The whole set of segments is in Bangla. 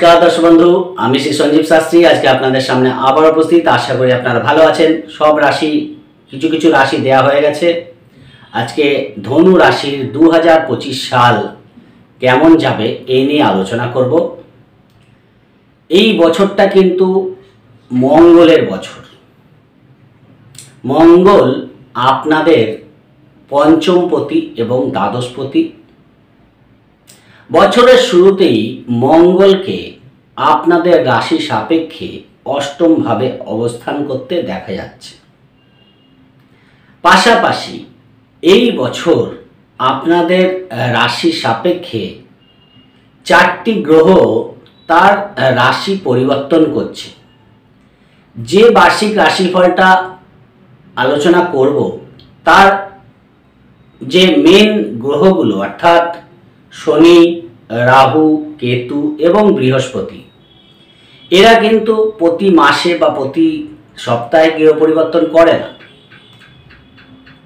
नमस्कार दर्शक बंधु आमी श्री संजीव शास्त्री आज के आपनादेर सामने आबार उपस्थित। आशा करी आपनारा भालो आछेन। सब राशि किछु किछु राशि देया हये गेछे। आज के धनु राशिर 2025 साल केमन जाबे एई निये आलोचना करब। एई बछरटा किन्तु मंगलेर बछर। मंगल आपनादेर पंचमपति एवं द्वादशपति। बछरेर शुरूतेई मंगल के आपनादेर राशि सापेक्षे अष्टम भावे अवस्थान करते देखा जाच्छे। पाशापाशी एई बछर आपनादेर राशि सापेक्षे चारटी ग्रह तार राशि परिवर्तन करछे। जे बार्षिक राशिफलटा आलोचना करब तार जे मेन ग्रहगुलो अर्थात शनि, राहु, केतु एवं बृहस्पति एरा किन्तु प्रति मासे बा प्रति सप्ताहे गृह परिवर्तन करे ना।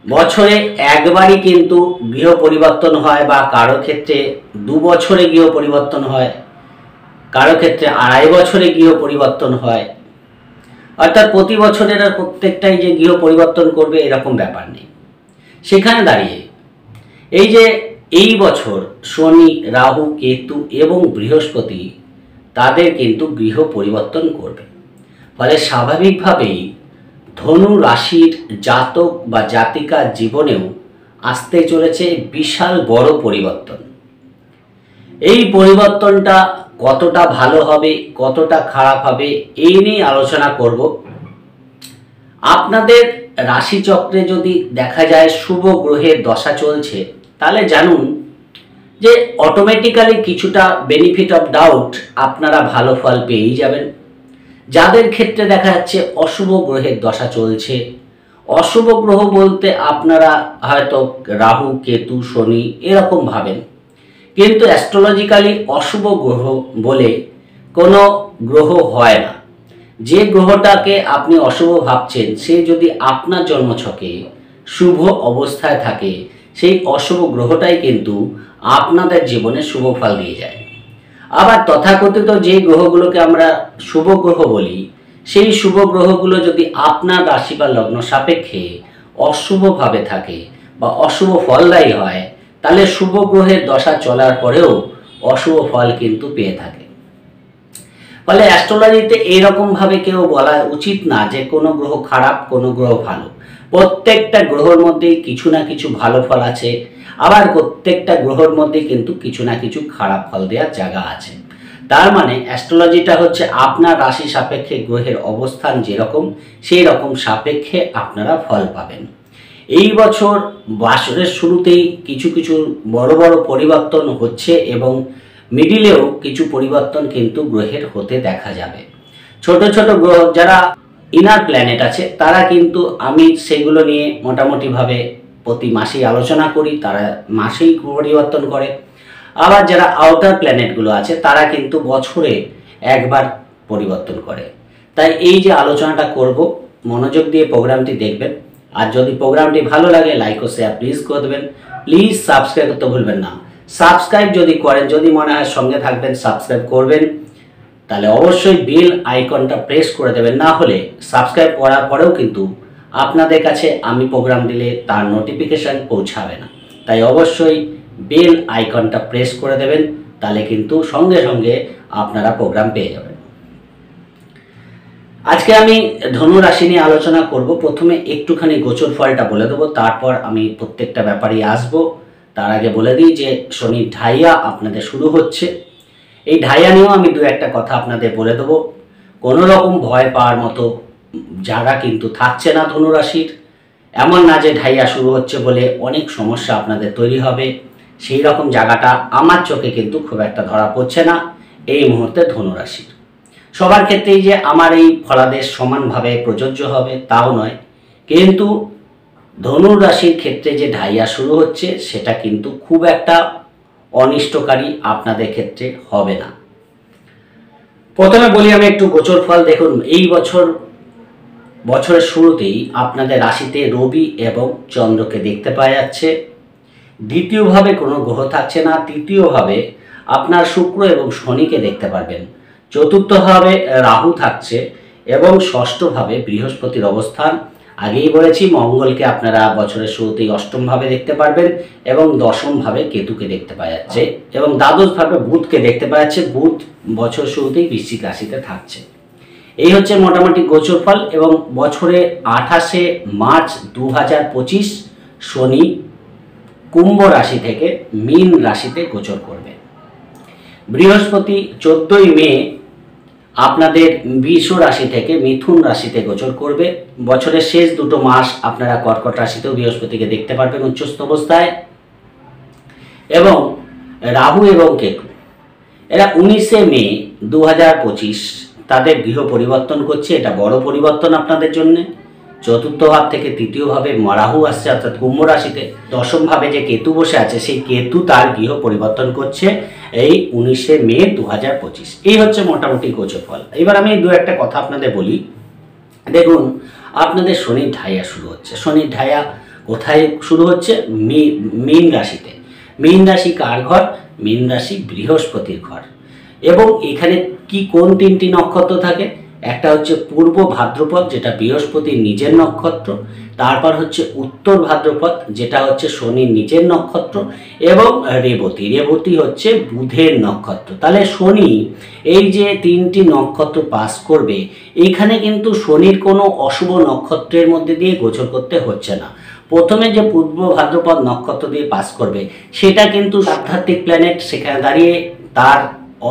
बछरे एकबारই किन्तु गृह परिवर्तन हय बा कारो क्षेत्रे 2 बछरे गृह परिवर्तन हय, कारो क्षेत्रे 2.5 बछरे गृह परिवर्तन हय। अर्थात प्रति बछरेर प्रत्येकटाई जे गृह परिवर्तन करबे एरकम ब्यापार नेই। सेखाने दाঁড়িয়ে এই যে এই বছর শনি, রাহু, কেতু এবং বৃহস্পতি তাদের কিন্তু গৃহ পরিবর্তন করবে। ফলে স্বাভাবিকভাবেই ধনু রাশির জাতক বা জাতিকার জীবনেও আসতে চলেছে বিশাল বড় পরিবর্তন। এই পরিবর্তনটা কতটা ভালো হবে কতটা খারাপ হবে এই নিয়ে আলোচনা করব। আপনাদের রাশিচক্রে যদি দেখা যায় শুভ গ্রহের দশা চলছে তাহলে জানুন যে অটোমেটিক্যালি কিছুটা বেনিফিট অফ ডাউট আপনারা ভালো ফল পেয়েই যাবেন। যাদের ক্ষেত্রে দেখা যাচ্ছে অশুভ গ্রহের দশা চলছে, অশুভ গ্রহ বলতে আপনারা হয়তো রাহু, কেতু, শনি এরকম ভাবেন, কিন্তু অ্যাস্ট্রোলজিক্যালি অশুভ গ্রহ বলে কোনো গ্রহ হয় না। যে গ্রহটাকে আপনি অশুভ ভাবছেন সে যদি আপনার জন্মছকে শুভ অবস্থায় থাকে সেই অশুভ গ্রহটাই কিন্তু আপনাদের জীবনে শুভ ফল দিয়ে যায়। আবার তথাকথিত যে গ্রহগুলোকে আমরা শুভ গ্রহ বলি সেই শুভ গ্রহগুলো যদি আপনার রাশি বা লগ্ন সাপেক্ষে অশুভভাবে থাকে বা অশুভ ফলদায়ী হয় তাহলে শুভ গ্রহের দশা চলার পরেও অশুভ ফল কিন্তু পেয়ে থাকে। ফলে অ্যাস্ট্রোলজিতে এইরকম ভাবে কেউ বলা উচিত না যে কোনো গ্রহ খারাপ কোনো গ্রহ ভালো। প্রত্যেকটা গ্রহের মধ্যে কিছু না কিছু ভালো ফল আছে, আবার প্রত্যেকটা গ্রহের মধ্যে কিন্তু কিছু না কিছু খারাপ ফল দেওয়ার জায়গা আছে। তার মানে অ্যাস্ট্রোলজিটা হচ্ছে আপনার রাশি সাপেক্ষে গ্রহের অবস্থান যেরকম সেই রকম সাপেক্ষে আপনারা ফল পাবেন। এই বছর বছরের শুরুতেই কিছু কিছু বড় বড় পরিবর্তন হচ্ছে এবং মিডিলেও কিছু পরিবর্তন কিন্তু গ্রহের হতে দেখা যাবে। ছোট ছোট গ্রহ যারা ইনার প্ল্যানেট আছে তারা কিন্তু আমি সেগুলো নিয়ে মোটামুটিভাবে প্রতি মাসেই আলোচনা করি, তারা মাসেই পরিবর্তন করে। আবার যারা আউটার প্ল্যানেটগুলো আছে তারা কিন্তু বছরে একবার পরিবর্তন করে। তাই এই যে আলোচনাটা করব মনোযোগ দিয়ে প্রোগ্রামটি দেখবেন। আর যদি প্রোগ্রামটি ভালো লাগে লাইক ও শেয়ার প্লিজ করে দেবেন। প্লিজ সাবস্ক্রাইব করতে ভুলবেন না। সাবস্ক্রাইব যদি করেন, যদি মনে হয় সঙ্গে থাকবেন সাবস্ক্রাইব করবেন, তাহলে অবশ্যই বেল আইকনটা প্রেস করে দেবেন। না হলে সাবস্ক্রাইব করার পরেও কিন্তু আপনাদের কাছে আমি প্রোগ্রাম দিলে তার নোটিফিকেশান পৌঁছাবে না। তাই অবশ্যই বেল আইকনটা প্রেস করে দেবেন, তাহলে কিন্তু সঙ্গে সঙ্গে আপনারা প্রোগ্রাম পেয়ে যাবেন। আজকে আমি ধনু রাশি নিয়ে আলোচনা করব। প্রথমে একটুখানি গোচর ফলটা বলে দেবো, তারপর আমি প্রত্যেকটা ব্যাপারেই আসবো। তার আগে বলে দিই যে শনির ঢাইয়া আপনাদের শুরু হচ্ছে। এই ঢাইয়া নিয়েও আমি দু একটা কথা আপনাদের বলে দেবো। কোনো রকম ভয় পাওয়ার মতো জায়গা কিন্তু থাকছে না ধনুরাশির। এমন না যে ঢাইয়া শুরু হচ্ছে বলে অনেক সমস্যা আপনাদের তৈরি হবে, সেই রকম জায়গাটা আমার চোখে কিন্তু খুব একটা ধরা পড়ছে না এই মুহূর্তে ধনুরাশির। সবার ক্ষেত্রেই যে আমার এই ফলাদেশ সমানভাবে প্রযোজ্য হবে তাও নয়, কিন্তু ধনুরাশির ক্ষেত্রে যে ঢাইয়া শুরু হচ্ছে সেটা কিন্তু খুব একটা অনিষ্টকারী আপনাদের ক্ষেত্রে হবে না। প্রথমে বলি আমি একটু গোচর ফল। দেখুন এই বছরের শুরুতেই আপনাদের রাশিতে রবি এবং চন্দ্রকে দেখতে পাওয়া যাচ্ছে। দ্বিতীয়ভাবে কোনো গ্রহ থাকছে না। তৃতীয়ভাবে আপনার শুক্র এবং শনিকে দেখতে পারবেন। চতুর্থভাবে রাহু থাকছে এবং ষষ্ঠভাবে বৃহস্পতির অবস্থান। আগেই বলেছি মঙ্গলকে আপনারা বছরের শুরুতেই অষ্টমভাবে দেখতে পারবেন এবং দশমভাবে কেতুকে দেখতে পাওয়া যাচ্ছে এবং দ্বাদশভাবে বুধকে দেখতে পাওয়া যাচ্ছে। বুধ বছর শুরুতেই বৃশ্চিক রাশিতে থাকছে। এই হচ্ছে মোটামুটি গোচর ফল। এবং বছরে 28শে মার্চ 2025 শনি কুম্ভ রাশি থেকে মীন রাশিতে গোচর করবে। বৃহস্পতি 14ই মে আপনাদের বৃষ রাশি থেকে মিথুন রাশিতে গোচর করবে। বছরের শেষ দুটো মাস আপনারা কর্কট রাশিতেও বৃহস্পতিকে দেখতে পারবেন উচ্চস্থ অবস্থায়। এবং রাহু এবং কেতু এরা 19শে মে 2025 তাদের গৃহ পরিবর্তন করছে। এটা বড় পরিবর্তন আপনাদের জন্য। চতুর্থ ভাব থেকে তৃতীয় ভাবে রাহু আসছে অর্থাৎ কুম্ভ রাশিতে। দশম ভাবে যে কেতু বসে আছে সেই কেতু তার গৃহ পরিবর্তন করছে এই 19শে মে 2025। এই হচ্ছে মোটামুটি গোচর ফল। এবার আমি দু একটা কথা আপনাদের বলি। দেখুন, আপনাদের শনির ঢাইয়া শুরু হচ্ছে। শনির ঢাইয়া কোথায় শুরু হচ্ছে? মীন রাশিতে। মীন রাশি কার ঘর? মীন রাশি বৃহস্পতির ঘর। এবং এখানে কোন তিনটি নক্ষত্র থাকে? একটা হচ্ছে পূর্ব ভাদ্রপদ, যেটা বৃহস্পতির নিজের নক্ষত্র। তারপর হচ্ছে উত্তর ভাদ্রপদ, যেটা হচ্ছে শনির নিজের নক্ষত্র। এবং রেবতী। রেবতী হচ্ছে বুধের নক্ষত্র। তাহলে শনি এই যে তিনটি নক্ষত্র পাস করবে, এইখানে কিন্তু শনির কোনো অশুভ নক্ষত্রের মধ্যে দিয়ে গোচর করতে হচ্ছে না। প্রথমে যে পূর্ব ভাদ্রপদ নক্ষত্র দিয়ে পাস করবে সেটা কিন্তু আধ্যাত্মিক প্ল্যানেট, সেখানে দাঁড়িয়ে তার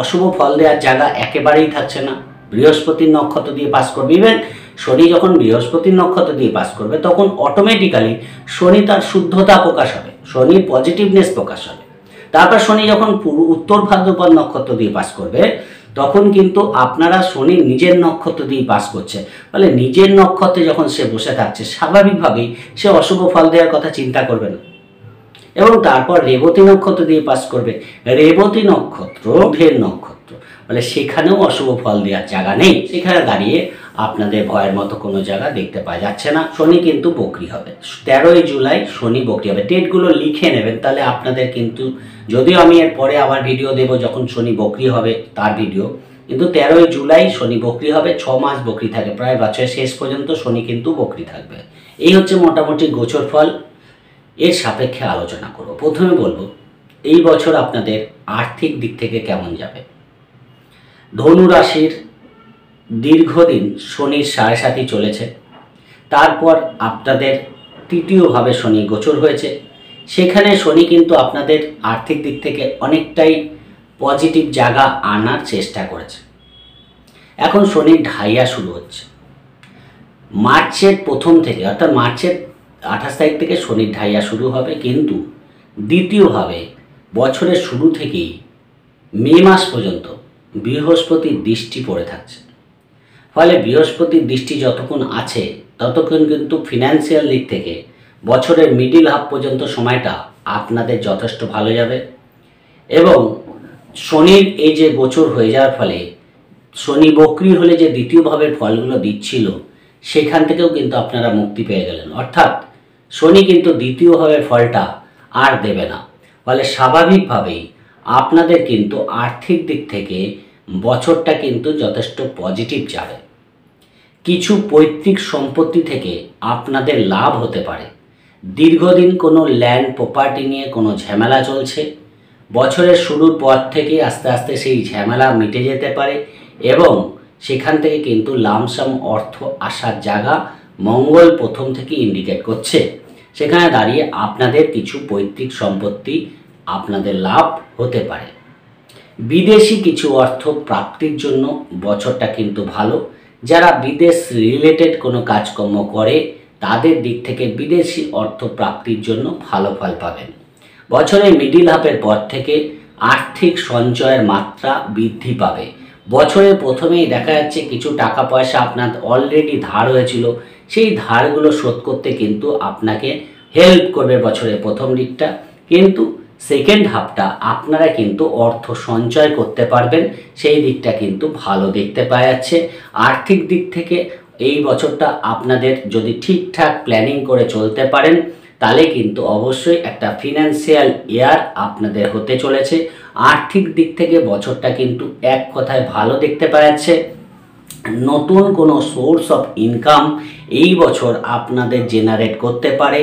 অশুভ ফল দেওয়ার জায়গা একেবারেই থাকছে না। বৃহস্পতির নক্ষত্র দিয়ে পাস করবে। ইভেন শনি যখন বৃহস্পতির নক্ষত্র দিয়ে পাস করবে তখন অটোমেটিক্যালি শনি তার শুদ্ধতা প্রকাশ হবে, শনির পজিটিভনেস প্রকাশ হবে। তারপর শনি যখন উত্তর ভাদ্রপদ নক্ষত্র দিয়ে পাস করবে তখন কিন্তু আপনারা শনির নিজের নক্ষত্র দিয়ে পাস করছে। ফলে নিজের নক্ষত্রে যখন সে বসে থাকছে স্বাভাবিকভাবেই সে অশুভ ফল দেওয়ার কথা চিন্তা করবে না। এবং তারপর রেবতী নক্ষত্র দিয়ে পাস করবে। রেবতী নক্ষত্র বুধের নক্ষত্র, মানে সেখানেও অশুভ ফল দেওয়ার জায়গা নেই। সেখানে দাঁড়িয়ে আপনাদের ভয়ের মতো কোনো জায়গা দেখতে পাওয়া যাচ্ছে না। শনি কিন্তু বকরি হবে। 13ই জুলাই শনি বকরি হবে। ডেটগুলো লিখে নেবেন, তাহলে আপনাদের কিন্তু, যদিও আমি এর পরে আবার ভিডিও দেব যখন শনি বকরি হবে তার ভিডিও, কিন্তু 13ই জুলাই শনি বকরি হবে। 6 মাস বকরি থাকে, প্রায় বছরের শেষ পর্যন্ত শনি কিন্তু বকরি থাকবে। এই হচ্ছে মোটামুটি গোচর ফল। এর সাপেক্ষে আলোচনা করব। প্রথমে বলবো এই বছর আপনাদের আর্থিক দিক থেকে কেমন যাবে। ধনু রাশির দীর্ঘদিন শনির 7.5 চলেছে। তারপর আপনাদের তৃতীয়ভাবে শনি গোচর হয়েছে। সেখানে শনি কিন্তু আপনাদের আর্থিক দিক থেকে অনেকটাই পজিটিভ জায়গা আনার চেষ্টা করেছে। এখন শনির ঢাইয়া শুরু হচ্ছে মার্চের প্রথম থেকে, অর্থাৎ মার্চের 28 তারিখ থেকে শনির ঢাইয়া শুরু হবে। কিন্তু দ্বিতীয়ভাবে বছরের শুরু থেকেই মে মাস পর্যন্ত বৃহস্পতির দৃষ্টি পড়ে থাকছে। ফলে বৃহস্পতির দৃষ্টি যতক্ষণ আছে ততক্ষণ কিন্তু ফিনান্সিয়াল দিক থেকে বছরের মিডিল হাফ পর্যন্ত সময়টা আপনাদের যথেষ্ট ভালো যাবে। এবং শনির এই যে গোচর হয়ে যাওয়ার ফলে শনি বক্রি হলে যে দ্বিতীয় ভাবের ফলগুলো দিচ্ছিল সেখান থেকেও কিন্তু আপনারা মুক্তি পেয়ে গেলেন। অর্থাৎ শনি কিন্তু দ্বিতীয় ভাবের ফলটা আর দেবে না। ফলে স্বাভাবিকভাবেই আপনাদের কিন্তু আর্থিক দিক থেকে বছরটা কিন্তু যথেষ্ট পজিটিভ যাবে। কিছু পৈতৃক সম্পত্তি থেকে আপনাদের লাভ হতে পারে। দীর্ঘদিন কোনো ল্যান্ড প্রপার্টি নিয়ে কোনো ঝামেলা চলছে, বছরের শুরুর পর থেকে আস্তে আস্তে সেই ঝামেলা মিটে যেতে পারে এবং সেখান থেকে কিন্তু লামসাম অর্থ আসার জায়গা মঙ্গল প্রথম থেকে ইন্ডিকেট করছে। সেখানে দাঁড়িয়ে আপনাদের কিছু পৈতৃক সম্পত্তি আপনাদের লাভ হতে পারে। বিদেশি কিছু অর্থ প্রাপ্তির জন্য বছরটা কিন্তু ভালো। যারা বিদেশ রিলেটেড কোনো কাজকর্ম করে তাদের দিক থেকে বিদেশি অর্থ প্রাপ্তির জন্য ভালো ফল পাবেন। বছরের মিডিল হাফের পর থেকে আর্থিক সঞ্চয়ের মাত্রা বৃদ্ধি পাবে। বছরের প্রথমেই দেখা যাচ্ছে কিছু টাকা পয়সা আপনার অলরেডি ধার হয়েছিল, সেই ধারগুলো শোধ করতে কিন্তু আপনাকে হেল্প করবে বছরের প্রথম দিকটা। কিন্তু সেকেন্ড হাফটা আপনারা কিন্তু অর্থ সঞ্চয় করতে পারবেন, সেই দিকটা কিন্তু ভালো দেখতে পাওয়া যাচ্ছে। আর্থিক দিক থেকে এই বছরটা আপনাদের যদি ঠিকঠাক প্ল্যানিং করে চলতে পারেন তাহলে কিন্তু অবশ্যই একটা ফিনান্সিয়াল ইয়ার আপনাদের হতে চলেছে। আর্থিক দিক থেকে বছরটা কিন্তু এক কথায় ভালো দেখতে পাওয়া যাচ্ছে। নতুন কোনো সোর্স অফ ইনকাম এই বছর আপনাদের জেনারেট করতে পারে,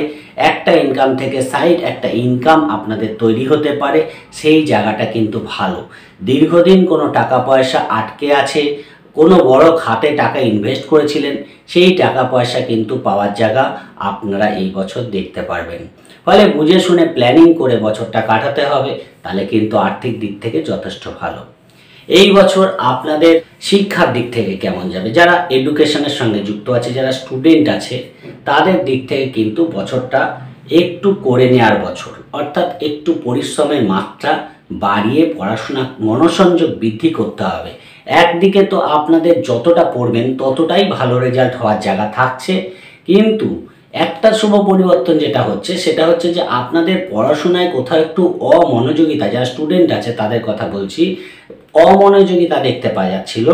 একটা ইনকাম থেকে সাইড একটা ইনকাম আপনাদের তৈরি হতে পারে, সেই জায়গাটা কিন্তু ভালো। দীর্ঘদিন কোনো টাকা পয়সা আটকে আছে, কোনো বড় খাতে টাকা ইনভেস্ট করেছিলেন, সেই টাকা পয়সা কিন্তু পাওয়ার জায়গা আপনারা এই বছর দেখতে পারবেন। ফলে বুঝে শুনে প্ল্যানিং করে বছরটা কাটাতে হবে, তাহলে কিন্তু আর্থিক দিক থেকে যথেষ্ট ভালো। এই বছর আপনাদের শিক্ষার দিক থেকে কেমন যাবে, যারা এডুকেশনের সঙ্গে যুক্ত আছে, যারা স্টুডেন্ট আছে, তাদের দিক থেকে কিন্তু বছরটা একটু করে নেওয়ার বছর, অর্থাৎ একটু পরিশ্রমের মাত্রা বাড়িয়ে পড়াশোনা মনোসংযোগ বৃদ্ধি করতে হবে। একদিকে তো আপনাদের যতটা পড়বেন ততটাই ভালো রেজাল্ট হওয়ার জায়গা থাকছে, কিন্তু একটা শুভ পরিবর্তন যেটা হচ্ছে সেটা হচ্ছে যে আপনাদের পড়াশোনায় কোথাও একটু অমনোযোগিতা, যারা স্টুডেন্ট আছে তাদের কথা বলছি, অমনোযোগিতা দেখতে পাওয়া যাচ্ছিল,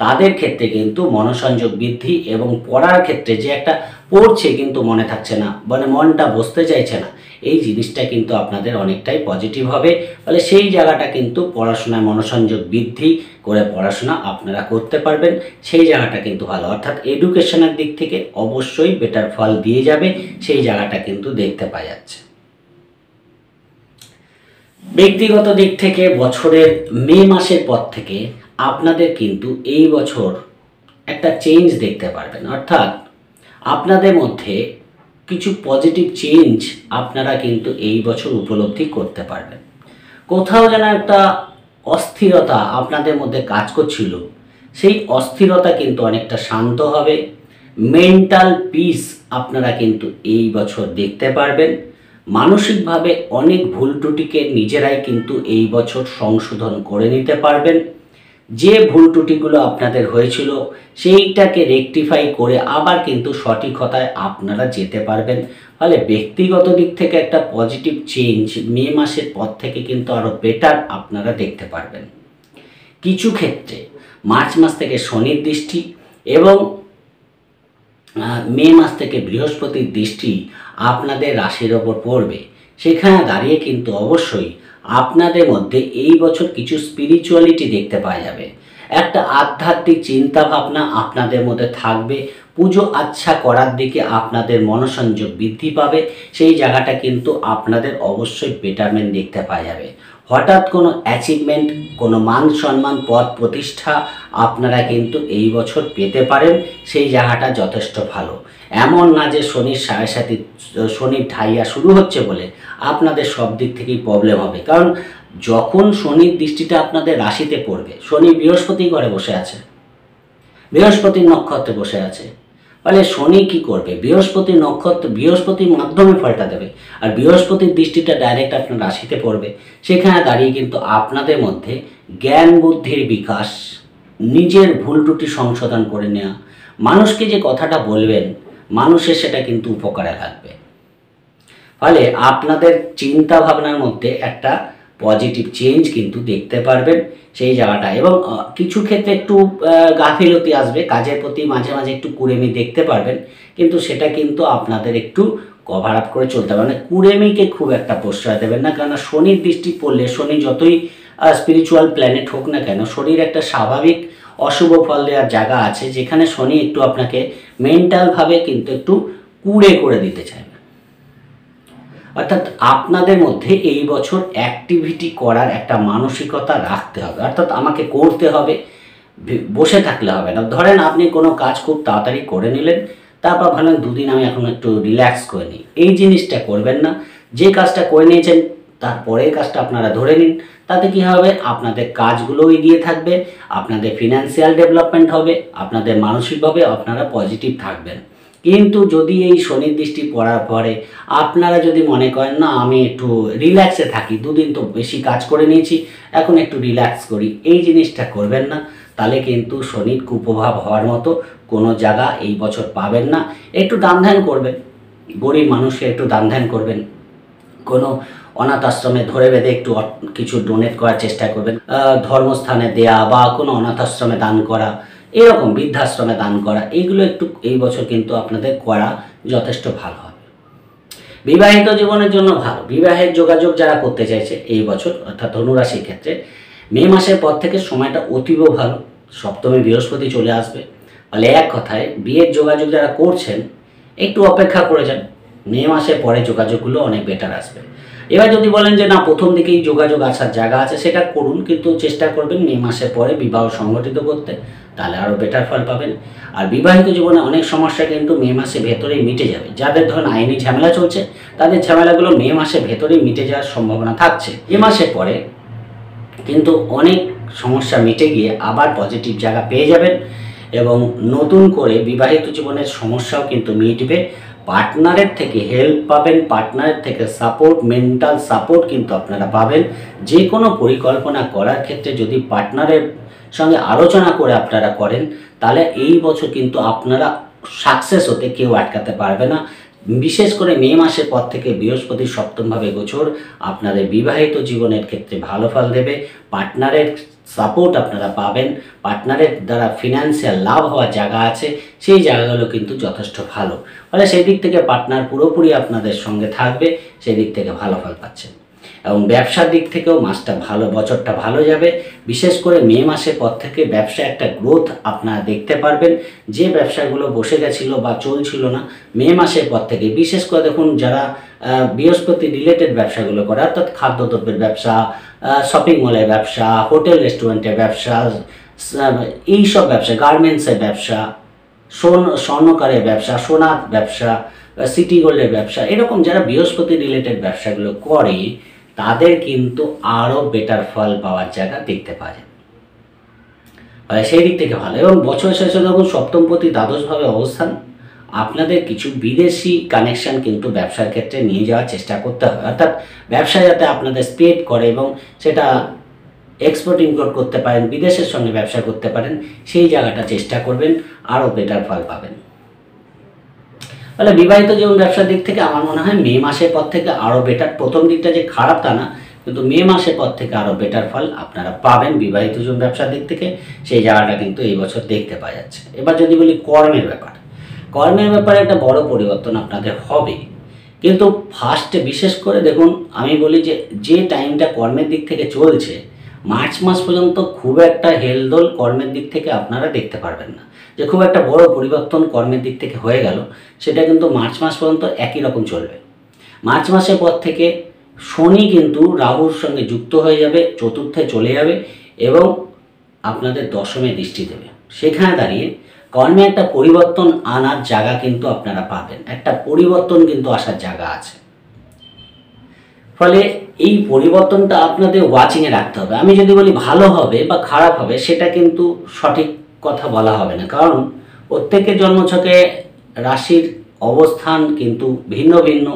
তাদের ক্ষেত্রে কিন্তু মনোসংযোগ বৃদ্ধি এবং পড়ার ক্ষেত্রে যে একটা পড়ছে কিন্তু মনে থাকছে না, মানে মনটা বসতে চাইছে না, এই জিনিসটা কিন্তু আপনাদের অনেকটাই পজিটিভ হবে। ফলে সেই জায়গাটা কিন্তু পড়াশোনায় মনোসংযোগ বৃদ্ধি করে পড়াশোনা আপনারা করতে পারবেন, সেই জায়গাটা কিন্তু ভালো, অর্থাৎ এডুকেশনের দিক থেকে অবশ্যই বেটার ফল দিয়ে যাবে, সেই জায়গাটা কিন্তু দেখতে পাওয়া যাচ্ছে। ব্যক্তিগত দিক থেকে বছরের মে মাসের পর থেকে আপনাদের কিন্তু এই বছর একটা চেঞ্জ দেখতে পারবেন, অর্থাৎ আপনাদের মধ্যে কিছু পজিটিভ চেঞ্জ আপনারা কিন্তু এই বছর উপলব্ধি করতে পারবেন। কোথাও যেন একটা অস্থিরতা আপনাদের মধ্যে কাজ করছিল, সেই অস্থিরতা কিন্তু অনেকটা শান্ত হবে। মেন্টাল পিস আপনারা কিন্তু এই বছর দেখতে পারবেন। মানসিকভাবে অনেক ভুল ত্রুটিকে নিজেরাই কিন্তু এই বছর সংশোধন করে নিতে পারবেন। যে ভুল ত্রুটিগুলো আপনাদের হয়েছিল সেইটাকে রেকটিফাই করে আবার কিন্তু সঠিকতায় আপনারা যেতে পারবেন। ফলে ব্যক্তিগত দিক থেকে একটা পজিটিভ চেঞ্জ মে মাসের পর থেকে কিন্তু আরও বেটার আপনারা দেখতে পারবেন। কিছু ক্ষেত্রে মার্চ মাস থেকে শনির দৃষ্টি এবং মে মাস থেকে বৃহস্পতির দৃষ্টি আপনাদের রাশির ওপর পড়বে, সেখানে দাঁড়িয়ে কিন্তু অবশ্যই আপনাদের মধ্যে এই বছর কিছু স্পিরিচুয়ালিটি দেখতে পাওয়া যাবে, একটা আধ্যাত্মিক চিন্তা ভাবনা আপনাদের মধ্যে থাকবে, পুজো আচ্ছা করার দিকে আপনাদের মনোসংযোগ বৃদ্ধি পাবে, সেই জায়গাটা কিন্তু আপনাদের অবশ্যই বেটারমেন্ট দেখতে পাওয়া যাবে। হঠাৎ কোনো অ্যাচিভমেন্ট, কোনো মান সম্মান, পদ প্রতিষ্ঠা আপনারা কিন্তু এই বছর পেতে পারেন, সেই জায়গাটা যথেষ্ট ভালো। এমন না যে শনির সাড়ে সাথে শনির ঢাইয়া শুরু হচ্ছে বলে আপনাদের সব দিক থেকেই প্রবলেম হবে, কারণ যখন শনির দৃষ্টিটা আপনাদের রাশিতে পড়বে, শনি বৃহস্পতি ঘরে বসে আছে, বৃহস্পতির নক্ষত্রে বসে আছে, ফলে শনি কি করবে, বৃহস্পতির নক্ষত্র, বৃহস্পতির মাধ্যমে ফলটা দেবে, আর বৃহস্পতির দৃষ্টিটা ডাইরেক্ট আপনার রাশিতে পড়বে, সেখানে দাঁড়িয়ে কিন্তু আপনাদের মধ্যে জ্ঞান বুদ্ধির বিকাশ, নিজের ভুল ত্রুটি সংশোধন করে নেওয়া, মানুষকে যে কথাটা বলবেন মানুষের সেটা কিন্তু উপকারে লাগবে। ফলে আপনাদের চিন্তা ভাবনার মধ্যে একটা পজিটিভ চেঞ্জ কিন্তু দেখতে পারবেন সেই জায়গাটা। এবং কিছু ক্ষেত্রে একটু গাফিলতি আসবে, কাজের প্রতি মাঝে মাঝে একটু কুড়েমি দেখতে পারবেন, কিন্তু সেটা কিন্তু আপনাদের একটু কভার আপ করে চলতে হবে, মানে কুড়েমিকে খুব একটা প্রশ্রয় দেবেন না, কেননা শনির দৃষ্টি পড়লে শনি যতই স্পিরিচুয়াল প্ল্যানেট হোক না কেন, শনির একটা স্বাভাবিক অশুভ ফল দেওয়ার জায়গা আছে, যেখানে শনি একটু আপনাকে মেন্টালভাবে কিন্তু একটু কুড়ে করে দিতে চায়। অর্থাৎ আপনাদের মধ্যে এই বছর অ্যাক্টিভিটি করার একটা মানসিকতা রাখতে হবে, অর্থাৎ আমাকে করতে হবে, বসে থাকলে হবে না। ধরেন আপনি কোনো কাজ খুব তাড়াতাড়ি করে নিলেন, তারপর ভাবলেন দুদিন আমি এখন একটু রিল্যাক্স করে নিই, এই জিনিসটা করবেন না। যে কাজটা করে নিয়েছেন তারপরের কাজটা আপনারা ধরে নিন, তাতে কি হবে, আপনাদের কাজগুলো এগিয়ে থাকবে, আপনাদের ফিনান্সিয়াল ডেভেলপমেন্ট হবে, আপনাদের মানসিকভাবে আপনারা পজিটিভ থাকবেন। কিন্তু যদি এই শনির দৃষ্টি পড়ার পরে আপনারা যদি মনে করেন না আমি একটু রিল্যাক্সে থাকি, দুদিন তো বেশি কাজ করে নিয়েছি, এখন একটু রিল্যাক্স করি, এই জিনিসটা করবেন না, তাহলে কিন্তু শনির কুপ্রভাব হওয়ার মতো কোনো জায়গা এই বছর পাবেন না। একটু দান ধ্যান করবেন, গরিব মানুষকে একটু দান ধ্যান করবেন, কোনো অনাথ আশ্রমে ধরে বেঁধে একটু কিছু ডোনেট করার চেষ্টা করবেন, ধর্মস্থানে দেয়া বা কোনো অনাথ আশ্রমে দান করা, এরকম বৃদ্ধাশ্রমে দান করা, এইগুলো একটু এই বছর কিন্তু আপনাদের করা যথেষ্ট ভালো হবে। বিবাহিত জীবনের জন্য ভালো, বিবাহের যোগাযোগ যারা করতে চাইছে এই বছর অর্থাৎ ধনুরাশির ক্ষেত্রে মে মাসের পর থেকে সময়টা অতীব ভালো। সপ্তমে বৃহস্পতি চলে আসবে, ফলে এক কথায় বিয়ের যোগাযোগ যারা করছেন একটু অপেক্ষা করে যান, মে মাসের পরে যোগাযোগগুলো অনেক বেটার আসবে। এবার যদি বলেন যে না প্রথম দিকেই যোগাযোগ আসার জায়গা আছে, সেটা করুন, কিন্তু চেষ্টা করবেন মে মাসের পরে বিবাহ সংগঠিত করতে, তাহলে আরও বেটার ফল পাবেন। আর বিবাহিত জীবনে অনেক সমস্যা কিন্তু মে মাসের ভেতরেই মিটে যাবে। যাদের ধরুন আইনি ঝামেলা চলছে তাদের ঝামেলাগুলো মে মাসের ভেতরেই মিটে যাওয়ার সম্ভাবনা থাকছে। মে মাসের পরে কিন্তু অনেক সমস্যা মিটে গিয়ে আবার পজিটিভ জায়গা পেয়ে যাবেন এবং নতুন করে বিবাহিত জীবনের সমস্যাও কিন্তু মিটবে। পার্টনারের থেকে হেল্প পাবেন, পার্টনারের থেকে সাপোর্ট, মেন্টাল সাপোর্ট কিন্তু আপনারা পাবেন। যে কোনো পরিকল্পনা করার ক্ষেত্রে যদি পার্টনারের সঙ্গে আলোচনা করে আপনারা করেন তাহলে এই বছর কিন্তু আপনারা সাকসেস হতে কেউ আটকাতে পারবে না। বিশেষ করে মে মাসের পর থেকে বৃহস্পতির সপ্তমভাবে গোচর আপনাদের বিবাহিত জীবনের ক্ষেত্রে ভালো ফল দেবে। পার্টনারের সাপোর্ট আপনারা পাবেন, পার্টনারের দ্বারা ফিনান্সিয়াল লাভ হওয়ার জায়গা আছে, সেই জায়গাগুলো কিন্তু যথেষ্ট ভালো। ফলে সেই দিক থেকে পার্টনার পুরোপুরি আপনাদের সঙ্গে থাকবে, সেই দিক থেকে ভালো ফল পাচ্ছেন। এবং ব্যবসার দিক থেকেও মাসটা ভালো, বছরটা ভালো যাবে। বিশেষ করে মে মাসের পর থেকে ব্যবসায় একটা গ্রোথ আপনারা দেখতে পারবেন। যে ব্যবসাগুলো বসে গেছিলো বা চলছিল না, মে মাসের পর থেকে বিশেষ করে দেখুন যারা বৃহস্পতি রিলেটেড ব্যবসাগুলো করে অর্থাৎ খাদ্যদ্রব্যের ব্যবসা, শপিং মলের ব্যবসা, হোটেল রেস্টুরেন্টের ব্যবসা, এইসব ব্যবসা, গার্মেন্টসের ব্যবসা, স্বর্ণকারের ব্যবসা, সোনার ব্যবসা, সিটি গোল্ডের ব্যবসা, এরকম যারা বৃহস্পতি রিলেটেড ব্যবসাগুলো করে তাদের কিন্তু আরও বেটার ফল পাওয়ার জায়গা দেখতে পাওয়া যায়। সেই দিক থেকে ভালো। এবং বছর শেষে যখন সপ্তমপতি দ্বাদশভাবে অবস্থান, আপনাদের কিছু বিদেশি কানেকশন কিন্তু ব্যবসার ক্ষেত্রে নিয়ে যাওয়ার চেষ্টা করতে হবে, অর্থাৎ ব্যবসা যাতে আপনাদের স্প্রেড করে এবং সেটা এক্সপোর্ট ইম্পোর্ট করতে পারেন, বিদেশের সঙ্গে ব্যবসা করতে পারেন, সেই জায়গাটা চেষ্টা করবেন, আরও বেটার ফল পাবেন। তাহলে বিবাহিত জীবন ব্যবসার দিক থেকে আমার মনে হয় মে মাসের পর থেকে আরও বেটার। প্রথম দিকটা যে খারাপ তা না, কিন্তু মে মাসের পর থেকে আরও বেটার ফল আপনারা পাবেন বিবাহিত জীবন ব্যবসার দিক থেকে, সেই জায়গাটা কিন্তু এই বছর দেখতে পাওয়া যাচ্ছে। এবার যদি বলি কর্মের ব্যাপারে একটা বড় পরিবর্তন আপনাদের হবে, কিন্তু ফার্স্টে বিশেষ করে দেখুন আমি বলি যে টাইমটা কর্মের দিক থেকে চলছে, মার্চ মাস পর্যন্ত খুব একটা হেলদোল কর্মের দিক থেকে আপনারা দেখতে পারবেন না, যে খুব একটা বড় পরিবর্তন কর্মের দিক থেকে হয়ে গেল, সেটা কিন্তু মার্চ মাস পর্যন্ত একই রকম চলবে। মার্চ মাসের পর থেকে শনি কিন্তু রাহুর সঙ্গে যুক্ত হয়ে যাবে, চতুর্থে চলে যাবে এবং আপনাদের দশমে দৃষ্টি দেবে। সেখানে দাঁড়িয়ে কর্মে একটা পরিবর্তন আনার জায়গা কিন্তু আপনারা পাবেন, একটা পরিবর্তন কিন্তু আসার জায়গা আছে। ফলে এই পরিবর্তনটা আপনাদের ওয়াচিংয়ে রাখতে হবে। আমি যদি বলি ভালো হবে বা খারাপ হবে সেটা কিন্তু সঠিক কথা বলা হবে না, কারণ প্রত্যেকের জন্মছকে রাশির অবস্থান কিন্তু ভিন্ন ভিন্ন,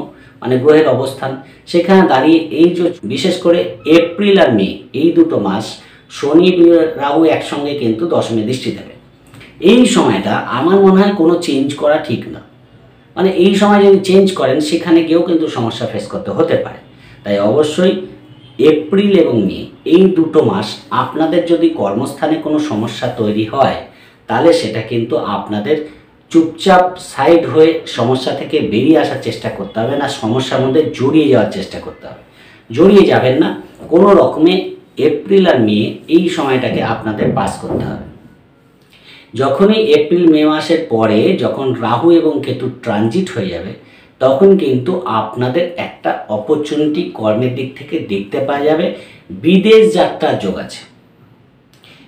মানে গ্রহের অবস্থান। সেখানে দাঁড়িয়ে এই যে বিশেষ করে এপ্রিল আর মে এই দুটো মাস শনি রাহু একসঙ্গে কিন্তু দশমে দৃষ্টি দেবে। এই সময়টা আমার মনে হয় কোনো চেঞ্জ করা ঠিক না, মানে এই সময় যদি চেঞ্জ করেন সেখানে গিয়েও কিন্তু সমস্যা ফেস করতে হতে পারে। তাই অবশ্যই এপ্রিল এবং মে এই দুটো মাস আপনাদের যদি কর্মস্থানে কোনো সমস্যা তৈরি হয় তাহলে সেটা কিন্তু আপনাদের চুপচাপ সাইড হয়ে সমস্যা থেকে বেরিয়ে আসার চেষ্টা করতে হবে, না সমস্যার মধ্যে জড়িয়ে যাওয়ার চেষ্টা করতে হবে। জড়িয়ে যাবেন না, কোনো রকমে এপ্রিল আর মে এই সময়টাকে আপনাদের পাস করতে হবে। যখনই এপ্রিল মে মাসের পরে যখন রাহু এবং কেতু ট্রানজিট হয়ে যাবে তখন কিন্তু আপনাদের একটা অপরচুনিটি কর্মের দিক থেকে দেখতে পাওয়া যাবে। বিদেশ যাত্রার যোগ আছে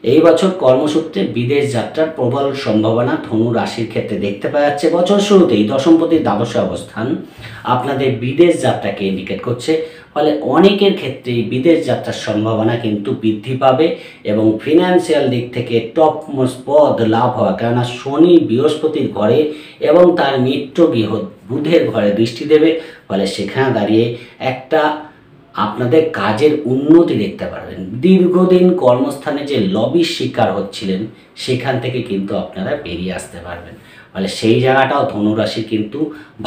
এই বছর, কর্মসূত্রে বিদেশ যাত্রার প্রবল সম্ভাবনা ধনু রাশির ক্ষেত্রে দেখতে পাওয়া যাচ্ছে। বছর শুরুতেই দশমপতির দ্বাদশে অবস্থান আপনাদের বিদেশ যাত্রাকে ইন্ডিকেট করছে, ফলে অনেকের ক্ষেত্রেই বিদেশ যাত্রার সম্ভাবনা কিন্তু বৃদ্ধি পাবে এবং ফিনান্সিয়াল দিক থেকে টপ মোস্ট পদ লাভ হওয়া, কেননা শনি বৃহস্পতির ঘরে এবং তার মিত্র গৃহ বুধের ঘরে দৃষ্টি দেবে, ফলে সেখানে দাঁড়িয়ে একটা আপনাদের কাজের উন্নতি দেখতে পারবেন। দীর্ঘদিন কর্মস্থানে যে লবির শিকার হচ্ছিলেন সেখান থেকে কিন্তু আপনারা বেরিয়ে আসতে পারবেন, ফলে সেই জায়গাটাও ধনুরাশি কিন্তু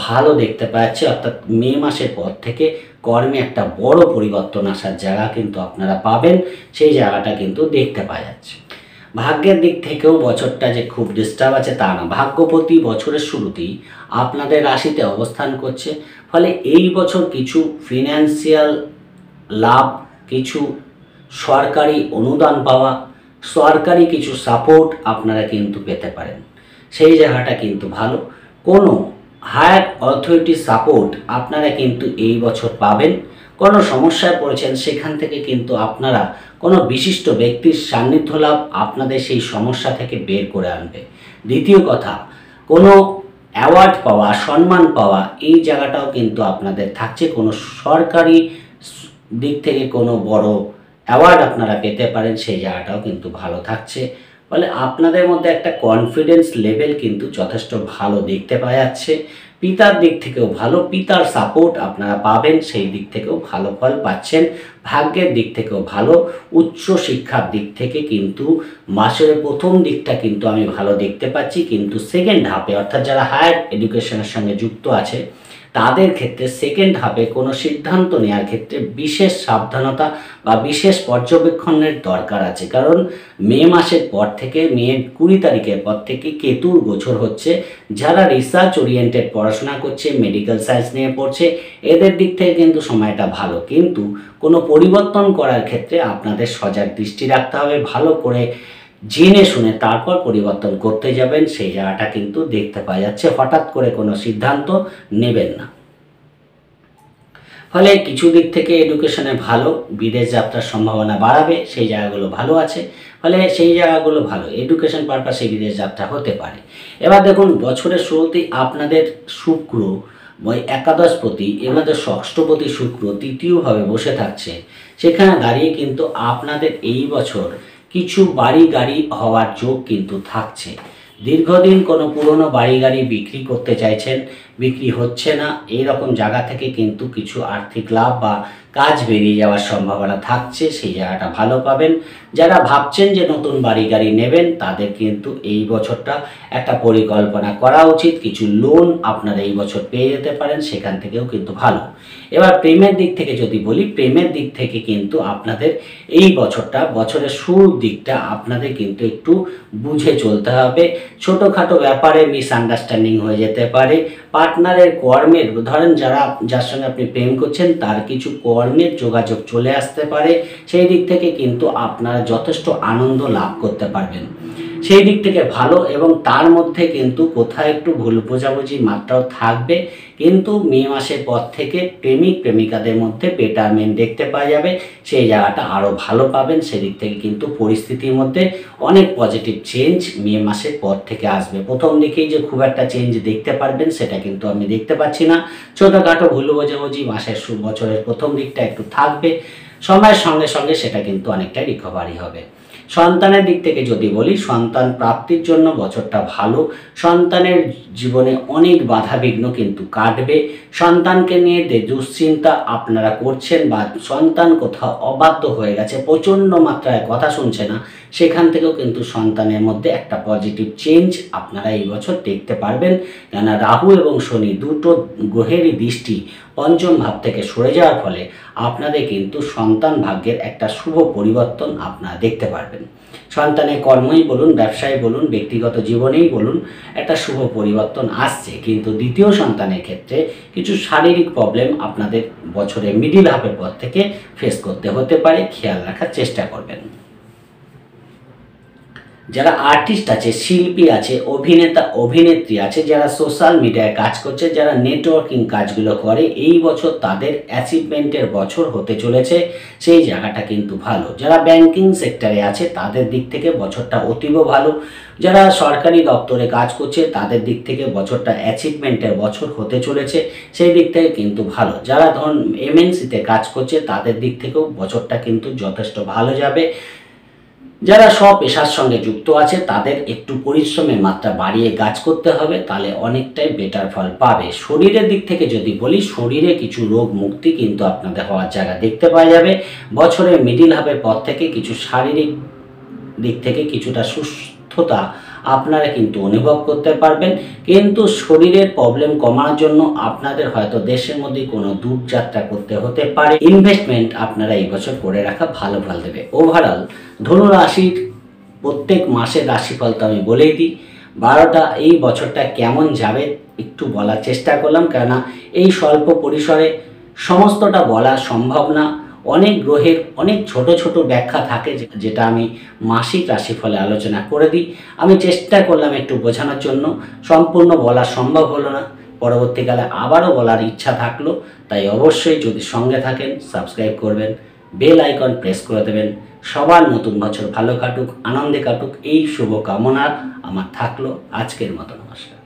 ভালো দেখতে পাচ্ছে। অর্থাৎ মে মাসের পর থেকে কর্মে একটা বড় পরিবর্তন আসার জায়গা কিন্তু আপনারা পাবেন, সেই জায়গাটা কিন্তু দেখতে পাওয়া যাচ্ছে। ভাগ্যের দিক থেকেও বছরটা যে খুব ডিস্টার্ব আছে তা না, ভাগ্যপতি বছরের শুরুতেই আপনাদের রাশিতে অবস্থান করছে। ফলে এই বছর কিছু ফিনান্সিয়াল লাভ, কিছু সরকারি অনুদান পাওয়া, সরকারি কিছু সাপোর্ট আপনারা কিন্তু পেতে পারেন, সেই জায়গাটা কিন্তু ভালো। কোনো হায়ার অথরিটি সাপোর্ট আপনারা কিন্তু এই বছর পাবেন। কোনো সমস্যায় পড়েছেন সেখান থেকে কিন্তু আপনারা কোনো বিশিষ্ট ব্যক্তির সান্নিধ্য লাভ আপনাদের সেই সমস্যা থেকে বের করে আনবে। দ্বিতীয় কথা, কোনো অ্যাওয়ার্ড পাওয়া, সম্মান পাওয়া, এই জায়গাটাও কিন্তু আপনাদের থাকছে। কোনো সরকারি দিক থেকে কোনো বড় অ্যাওয়ার্ড আপনারা পেতে পারেন, সেই জায়গাটাও কিন্তু ভালো থাকছে। ফলে আপনাদের মধ্যে একটা কনফিডেন্স লেভেল কিন্তু যথেষ্ট ভালো দেখতে পাওয়া যাচ্ছে। পিতার দিক থেকেও ভালো, পিতার সাপোর্ট আপনারা পাবেন, সেই দিক থেকেও ভালো ফল পাচ্ছেন। ভাগ্যের দিক থেকেও ভালো, উচ্চ শিক্ষার দিক থেকে কিন্তু মাসের প্রথম দিকটা কিন্তু আমি ভালো দেখতে পাচ্ছি, কিন্তু সেকেন্ড হাফে অর্থাৎ যারা হায়ার এডুকেশনের সঙ্গে যুক্ত আছে তাদের ক্ষেত্রে সেকেন্ড হাফে কোনো সিদ্ধান্ত নেওয়ার ক্ষেত্রে বিশেষ সাবধানতা বা বিশেষ পর্যবেক্ষণের দরকার আছে। কারণ মে মাসের পর থেকে, মে 20 তারিখের পর থেকে কেতুর গোচর হচ্ছে। যারা রিসার্চ ওরিয়েন্টেড পড়াশোনা করছে, মেডিকেল সায়েন্স নিয়ে পড়ছে, এদের দিক থেকে কিন্তু সময়টা ভালো, কিন্তু কোনো পরিবর্তন করার ক্ষেত্রে আপনাদের সজাগ দৃষ্টি রাখতে হবে। ভালো করে জেনে শুনে তারপর পরিবর্তন করতে যাবেন, সেই জায়গাটা কিন্তু দেখতে পাওয়া যাচ্ছে। হঠাৎ করে কোনো সিদ্ধান্ত নেবেন না। ফলে কিছু দিক থেকে এডুকেশনে ভালো, বিদেশ যাত্রার সম্ভাবনা বাড়াবে, সেই জায়গাগুলো ভালো আছে। ফলে সেই জায়গাগুলো ভালো, এডুকেশন পারপাসে বিদেশ যাত্রা হতে পারে। এবার দেখুন, বছরের শুরুতেই আপনাদের শুক্র ওই একাদশপতি, এবারে ষষ্ঠপতি শুক্র তৃতীয়ভাবে বসে থাকছে। সেখানে দাঁড়িয়ে কিন্তু আপনাদের এই বছর কিছু বাড়ি গাড়ি হওয়ার যোগ কিন্তু থাকছে। দীর্ঘদিন কোনো পুরনো বাড়ি গাড়ি বিক্রি করতে চাইছেন, বিক্রি হচ্ছে না, এই রকম জায়গা থেকে কিন্তু কিছু আর্থিক লাভ বা কাজ বেরিয়ে যাওয়ার সম্ভাবনা থাকছে, সেই জায়গাটা ভালো পাবেন। যারা ভাবছেন যে নতুন বাড়ি গাড়ি নেবেন তাদের কিন্তু এই বছরটা একটা পরিকল্পনা করা উচিত। কিছু লোন আপনারা এই বছর পেয়ে যেতে পারেন, সেখান থেকেও কিন্তু ভালো। এবার প্রেমের দিক থেকে যদি বলি, প্রেমের দিক থেকে কিন্তু আপনাদের এই বছরটা, বছরের শুরুর দিকটা আপনাদের কিন্তু একটু বুঝে চলতে হবে। ছোটোখাটো ব্যাপারে মিসআন্ডারস্ট্যান্ডিং হয়ে যেতে পারে। পার্টনারের কর্মের, ধরেন যার সঙ্গে আপনি প্রেম করছেন তার কিছু কর্মের যোগাযোগ চলে আসতে পারে, সেই দিক থেকে কিন্তু আপনারা যথেষ্ট আনন্দ লাভ করতে পারবেন, সেই দিক থেকে ভালো। এবং তার মধ্যে কিন্তু কোথায় একটু ভুল বোঝাবুঝি মাত্রাও থাকবে, কিন্তু মে মাসের পর থেকে প্রেমিক প্রেমিকাদের মধ্যে বেটারমেন্ট দেখতে পাওয়া যাবে, সেই জায়গাটা আরও ভালো পাবেন। সেদিক থেকে কিন্তু পরিস্থিতির মধ্যে অনেক পজিটিভ চেঞ্জ মে মাসের পর থেকে আসবে। প্রথম দিকেই যে খুব একটা চেঞ্জ দেখতে পারবেন সেটা কিন্তু আমি দেখতে পাচ্ছি না। ছোটোখাটো ভুল বোঝাবুঝি মাসের বছরের প্রথম দিকটা একটু থাকবে, সময়ের সঙ্গে সঙ্গে সেটা কিন্তু অনেকটা রিকভারি হবে। সন্তানের দিক থেকে যদি বলি, সন্তান প্রাপ্তির জন্য বছরটা ভালো। সন্তানের জীবনে অনেক বাধাবিঘ্ন কিন্তু কাটবে। সন্তানকে নিয়ে যে দুশ্চিন্তা আপনারা করছেন বা সন্তান কোথাও অবাধ্য হয়ে গেছে, প্রচণ্ড মাত্রায় কথা শুনছে না, সেখান থেকেও কিন্তু সন্তানের মধ্যে একটা পজিটিভ চেঞ্জ আপনারা এই বছর দেখতে পারবেন। কেননা রাহু এবং শনি দুটো গ্রহেরই দৃষ্টি পঞ্চম ভাব থেকে সরে যাওয়ার ফলে আপনাদের কিন্তু সন্তান ভাগ্যের একটা শুভ পরিবর্তন আপনারা দেখতে পারবেন। সন্তানের কর্মই বলুন, ব্যবসায় বলুন, ব্যক্তিগত জীবনেই বলুন, একটা শুভ পরিবর্তন আসছে। কিন্তু দ্বিতীয় সন্তানের ক্ষেত্রে কিছু শারীরিক প্রবলেম আপনাদের বছরের মিডিল হাফের পর থেকে ফেস করতে হতে পারে, খেয়াল রাখার চেষ্টা করবেন। যারা আর্টিস্ট আছে, শিল্পী আছে, অভিনেতা অভিনেত্রী আছে, যারা সোশ্যাল মিডিয়ায় কাজ করছে, যারা নেটওয়ার্কিং কাজগুলো করে, এই বছর তাদের অ্যাচিভমেন্টের বছর হতে চলেছে, সেই জায়গাটা কিন্তু ভালো। যারা ব্যাংকিং সেক্টরে আছে তাদের দিক থেকে বছরটা অতীব ভালো। যারা সরকারি দপ্তরে কাজ করছে তাদের দিক থেকে বছরটা অ্যাচিভমেন্টের বছর হতে চলেছে, সেই দিক থেকে কিন্তু ভালো। যারা ধরুন এমএনসিতে কাজ করছে তাদের দিক থেকেও বছরটা কিন্তু যথেষ্ট ভালো যাবে। যারা সব পেশার সঙ্গে যুক্ত আছে তাদের একটু পরিশ্রমের মাত্রা বাড়িয়ে কাজ করতে হবে, তাহলে অনেকটাই বেটার ফল পাবে। শরীরের দিক থেকে যদি বলি, শরীরে কিছু রোগ মুক্তি কিন্তু আপনাদের হওয়ার জায়গা দেখতে পাওয়া যাবে। বছরের মিডিল হাফের পর থেকে কিছু শারীরিক দিক থেকে কিছুটা সুস্থতা আপনারা কিন্তু অনুভব করতে পারবেন, কিন্তু শরীরের প্রবলেম কমানোর জন্য আপনাদের হয়তো দেশের মধ্যে কোনো দূরযাত্রা করতে হতে পারে। ইনভেস্টমেন্ট আপনারা এই বছর করে রাখা ভালো ফল দেবে। ওভারঅল ধনু রাশির প্রত্যেক মাসের রাশিফল তো আমি বলেই দিই। 12টা এই বছরটা কেমন যাবে একটু বলার চেষ্টা করলাম, কেননা এই স্বল্প পরিসরে সমস্তটা বলা সম্ভব না। অনেক গ্রহের অনেক ছোট ছোট ব্যাখ্যা থাকে যেটা আমি মাসিক রাশিফলে আলোচনা করে দিই। আমি চেষ্টা করলাম একটু বোঝানোর জন্য, সম্পূর্ণ বলা সম্ভব হলো না। পরবর্তীকালে আবারও বলার ইচ্ছা থাকলো, তাই অবশ্যই যদি সঙ্গে থাকেন সাবস্ক্রাইব করবেন, বেল আইকন প্রেস করে দেবেন। সবার নতুন বছর ভালো কাটুক, আনন্দে কাটুক, এই শুভ কামনা আমার থাকলো। আজকের মতো নমস্কার।